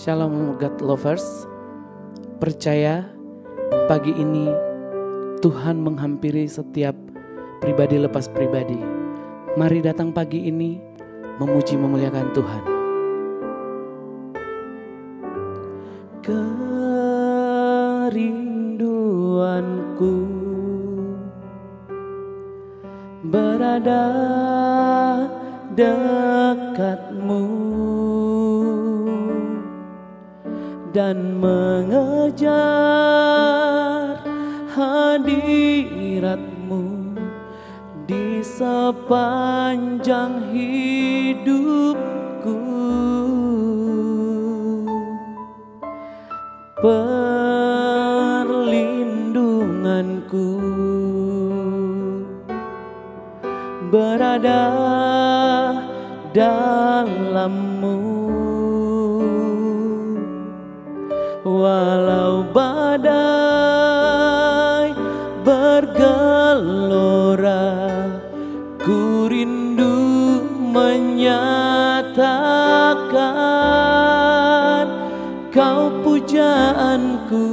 Shalom God Lovers, percaya pagi ini Tuhan menghampiri setiap pribadi lepas pribadi. Mari datang pagi ini memuji memuliakan Tuhan. Kerinduanku berada dekatmu dan mengejar hadiratmu di sepanjang hidupku. Perlindunganku berada dalam-Mu. Walau badai bergelora, ku rindu menyatakan Kau pujaanku,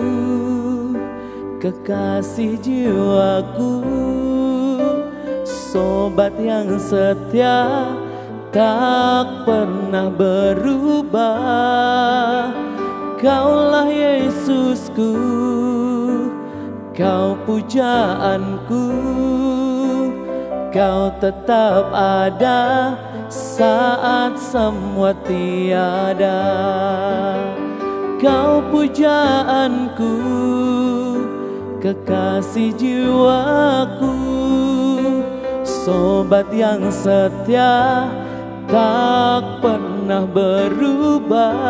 kekasih jiwaku, sobat yang setia, tak pernah berubah. Kaulah Yesusku, Kau pujaanku, Kau tetap ada saat semua tiada. Kau pujaanku, kekasih jiwaku, sobat yang setia, tak pernah berubah.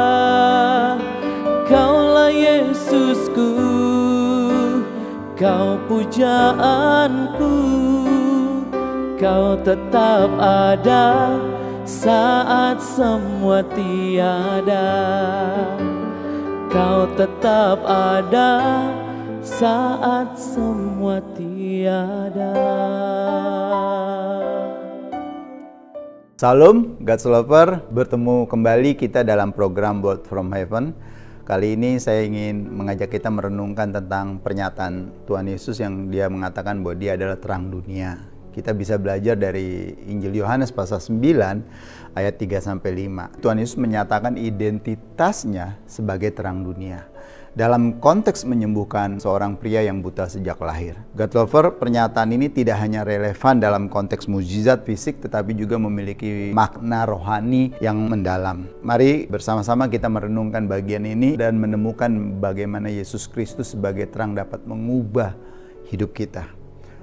Kaulah Yesusku, Kau pujaanku, Kau tetap ada saat semua tiada. Kau tetap ada saat semua tiada. Salam God's Lover, bertemu kembali kita dalam program Word from Heaven. Kali ini saya ingin mengajak kita merenungkan tentang pernyataan Tuhan Yesus yang Dia mengatakan bahwa Dia adalah terang dunia. Kita bisa belajar dari Injil Yohanes pasal 9 ayat 3-5. Tuhan Yesus menyatakan identitasnya sebagai terang dunia. dalam konteks menyembuhkan seorang pria yang buta sejak lahir. God Lover, pernyataan ini tidak hanya relevan dalam konteks mukjizat fisik, tetapi juga memiliki makna rohani yang mendalam. Mari bersama-sama kita merenungkan bagian ini dan menemukan bagaimana Yesus Kristus sebagai terang dapat mengubah hidup kita.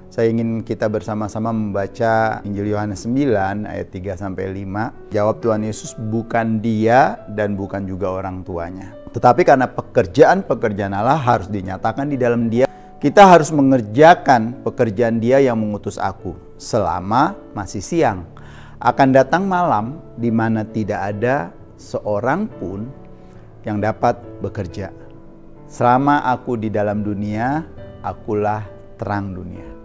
Saya ingin kita bersama-sama membaca Injil Yohanes 9 ayat 3-5. Jawab Tuhan Yesus, bukan dia dan bukan juga orang tuanya. Tetapi karena pekerjaan-pekerjaan Allah harus dinyatakan di dalam dia, kita harus mengerjakan pekerjaan dia yang mengutus aku selama masih siang. Akan datang malam di mana tidak ada seorang pun yang dapat bekerja. Selama aku di dalam dunia, akulah terang dunia.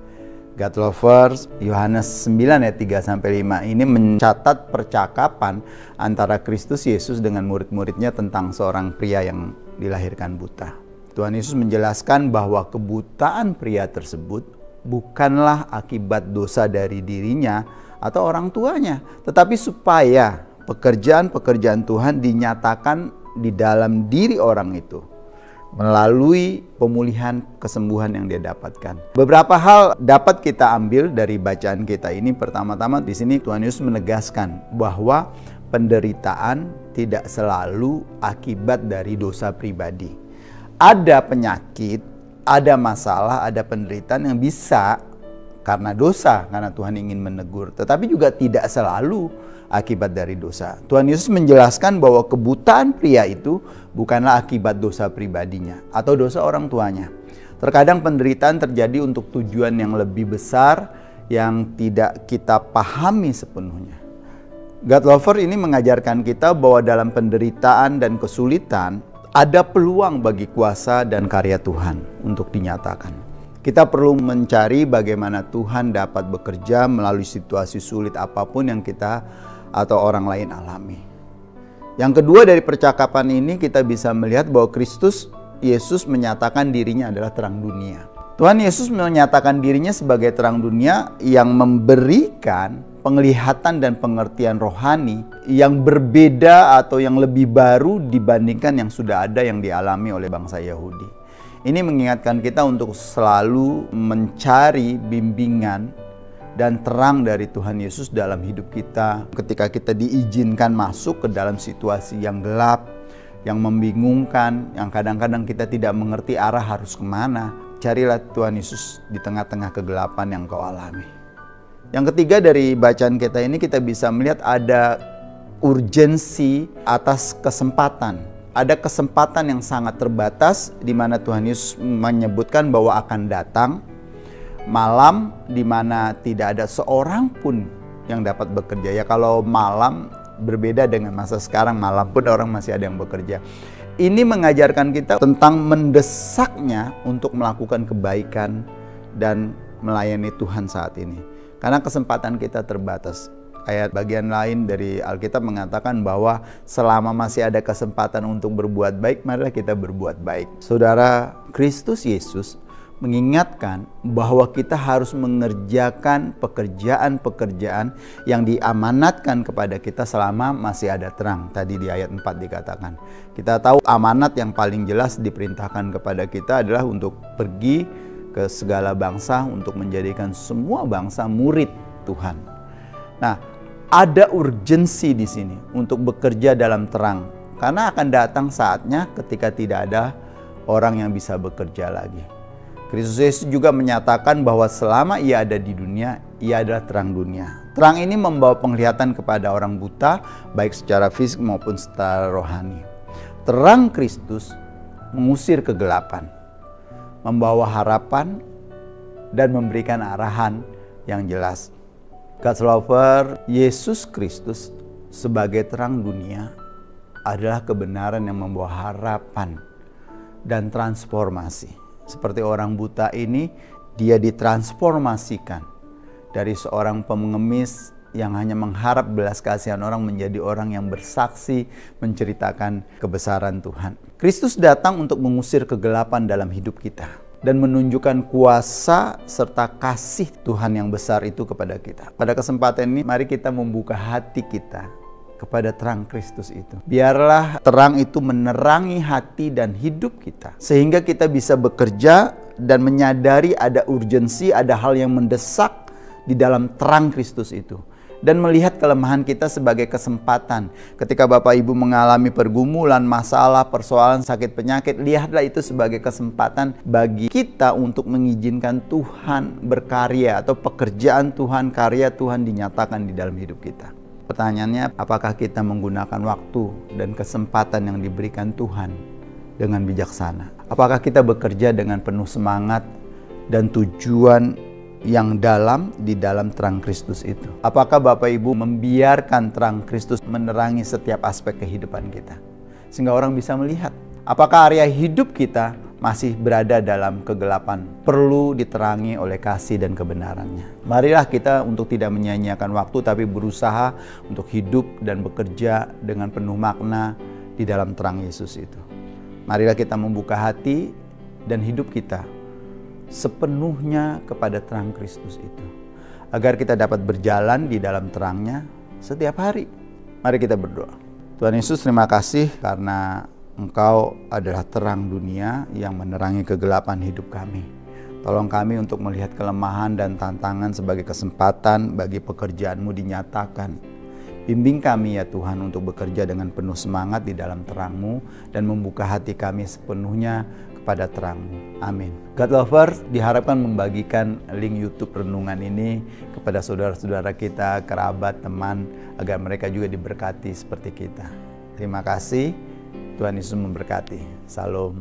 God Lovers, Yohanes 9 ayat 3-5 ini mencatat percakapan antara Kristus Yesus dengan murid-muridnya tentang seorang pria yang dilahirkan buta. Tuhan Yesus menjelaskan bahwa kebutaan pria tersebut bukanlah akibat dosa dari dirinya atau orang tuanya, tetapi supaya pekerjaan-pekerjaan Tuhan dinyatakan di dalam diri orang itu melalui pemulihan kesembuhan yang dia dapatkan. Beberapa hal dapat kita ambil dari bacaan kita ini. Pertama-tama di sini Tuhan Yesus menegaskan bahwa penderitaan tidak selalu akibat dari dosa pribadi. Ada penyakit, ada masalah, ada penderitaan yang bisa karena dosa, karena Tuhan ingin menegur, tetapi juga tidak selalu akibat dari dosa. Tuhan Yesus menjelaskan bahwa kebutaan pria itu bukanlah akibat dosa pribadinya atau dosa orang tuanya. Terkadang penderitaan terjadi untuk tujuan yang lebih besar yang tidak kita pahami sepenuhnya. God Lover ini mengajarkan kita bahwa dalam penderitaan dan kesulitan ada peluang bagi kuasa dan karya Tuhan untuk dinyatakan. Kita perlu mencari bagaimana Tuhan dapat bekerja melalui situasi sulit apapun yang kita atau orang lain alami. Yang kedua, dari percakapan ini kita bisa melihat bahwa Kristus Yesus menyatakan dirinya adalah terang dunia. Tuhan Yesus menyatakan dirinya sebagai terang dunia yang memberikan penglihatan dan pengertian rohani yang berbeda atau yang lebih baru dibandingkan yang sudah ada yang dialami oleh bangsa Yahudi. Ini mengingatkan kita untuk selalu mencari bimbingan dan terang dari Tuhan Yesus dalam hidup kita. Ketika kita diizinkan masuk ke dalam situasi yang gelap, yang membingungkan, yang kadang-kadang kita tidak mengerti arah harus kemana, carilah Tuhan Yesus di tengah-tengah kegelapan yang kau alami. Yang ketiga, dari bacaan kita ini kita bisa melihat ada urgensi atas kesempatan. Ada kesempatan yang sangat terbatas di mana Tuhan Yesus menyebutkan bahwa akan datang malam di mana tidak ada seorang pun yang dapat bekerja. Ya, kalau malam berbeda dengan masa sekarang, malam pun orang masih ada yang bekerja. Ini mengajarkan kita tentang mendesaknya untuk melakukan kebaikan dan melayani Tuhan saat ini. Karena kesempatan kita terbatas. Ayat bagian lain dari Alkitab mengatakan bahwa selama masih ada kesempatan untuk berbuat baik, marilah kita berbuat baik. Saudara, Kristus Yesus mengingatkan bahwa kita harus mengerjakan pekerjaan-pekerjaan yang diamanatkan kepada kita selama masih ada terang. Tadi di ayat 4 dikatakan. Kita tahu amanat yang paling jelas diperintahkan kepada kita adalah untuk pergi ke segala bangsa untuk menjadikan semua bangsa murid Tuhan. Nah, ada urgensi di sini untuk bekerja dalam terang. Karena akan datang saatnya ketika tidak ada orang yang bisa bekerja lagi. Kristus Yesus juga menyatakan bahwa selama ia ada di dunia, ia adalah terang dunia. Terang ini membawa penglihatan kepada orang buta, baik secara fisik maupun secara rohani. Terang Kristus mengusir kegelapan, membawa harapan, dan memberikan arahan yang jelas. God's Lover, Yesus Kristus sebagai terang dunia adalah kebenaran yang membawa harapan dan transformasi. Seperti orang buta ini, dia ditransformasikan dari seorang pengemis yang hanya mengharap belas kasihan orang menjadi orang yang bersaksi menceritakan kebesaran Tuhan. Kristus datang untuk mengusir kegelapan dalam hidup kita dan menunjukkan kuasa serta kasih Tuhan yang besar itu kepada kita. Pada kesempatan ini, mari kita membuka hati kita kepada terang Kristus itu. Biarlah terang itu menerangi hati dan hidup kita, sehingga kita bisa bekerja dan menyadari ada urgensi, ada hal yang mendesak di dalam terang Kristus itu. Dan melihat kelemahan kita sebagai kesempatan. Ketika Bapak Ibu mengalami pergumulan, masalah, persoalan, sakit, penyakit, lihatlah itu sebagai kesempatan bagi kita untuk mengizinkan Tuhan berkarya, atau pekerjaan Tuhan, karya Tuhan dinyatakan di dalam hidup kita. Pertanyaannya, apakah kita menggunakan waktu dan kesempatan yang diberikan Tuhan dengan bijaksana? Apakah kita bekerja dengan penuh semangat dan tujuan yang dalam di dalam terang Kristus itu? Apakah Bapak Ibu membiarkan terang Kristus menerangi setiap aspek kehidupan kita, sehingga orang bisa melihat? Apakah area hidup kita masih berada dalam kegelapan, perlu diterangi oleh kasih dan kebenarannya? Marilah kita untuk tidak menyia-nyiakan waktu, tapi berusaha untuk hidup dan bekerja dengan penuh makna di dalam terang Yesus itu. Marilah kita membuka hati dan hidup kita sepenuhnya kepada terang Kristus itu, agar kita dapat berjalan di dalam terangnya setiap hari. Mari kita berdoa. Tuhan Yesus, terima kasih karena Engkau adalah terang dunia yang menerangi kegelapan hidup kami. Tolong kami untuk melihat kelemahan dan tantangan sebagai kesempatan bagi pekerjaan-Mu dinyatakan. Bimbing kami ya Tuhan untuk bekerja dengan penuh semangat di dalam terang-Mu dan membuka hati kami sepenuhnya pada terang-Mu. Amin. God Lovers diharapkan membagikan link YouTube renungan ini kepada saudara-saudara kita, kerabat, teman, agar mereka juga diberkati seperti kita. Terima kasih. Tuhan Yesus memberkati. Salam.